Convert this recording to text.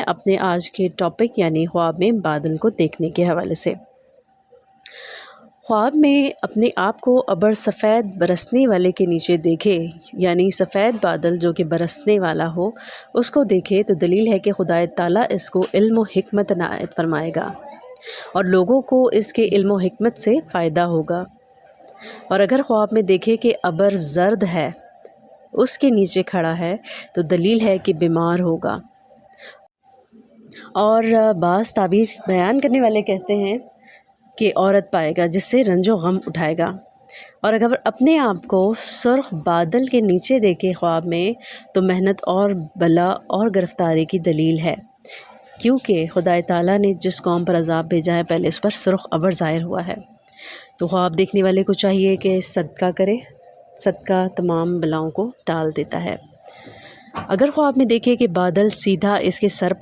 اپنے آج کے ٹاپک یعنی خواب میں بادل کو دیکھنے کے حوالے سے۔ خواب میں اپنے آپ کو ابر سفید برسنے والے کے نیچے دیکھے، یعنی سفید بادل جو کہ برسنے والا ہو اس کو دیکھے، تو دلیل ہے کہ خدا تعالیٰ اس کو علم و حکمت عنایت فرمائے گا اور لوگوں کو اس کے علم و حکمت سے فائدہ ہوگا۔ اور اگر خواب میں دیکھے کہ ابر زرد ہے، اس کے نیچے کھڑا ہے، تو دلیل ہے کہ بیمار ہوگا۔ اور بعض تعبیر بیان کرنے والے کہتے ہیں کہ عورت پائے گا جس سے رنج و غم اٹھائے گا۔ اور اگر اپنے آپ کو سرخ بادل کے نیچے دیکھے خواب میں، تو محنت اور بلا اور گرفتاری کی دلیل ہے، کیونکہ خدا تعالیٰ نے جس قوم پر عذاب بھیجا ہے پہلے اس پر سرخ ابر ظاہر ہوا ہے۔ تو خواب دیکھنے والے کو چاہیے کہ صدقہ کرے، صدقہ تمام بلاؤں کو ٹال دیتا ہے۔ اگر خواب میں دیکھے کہ بادل سیدھا اس کے سر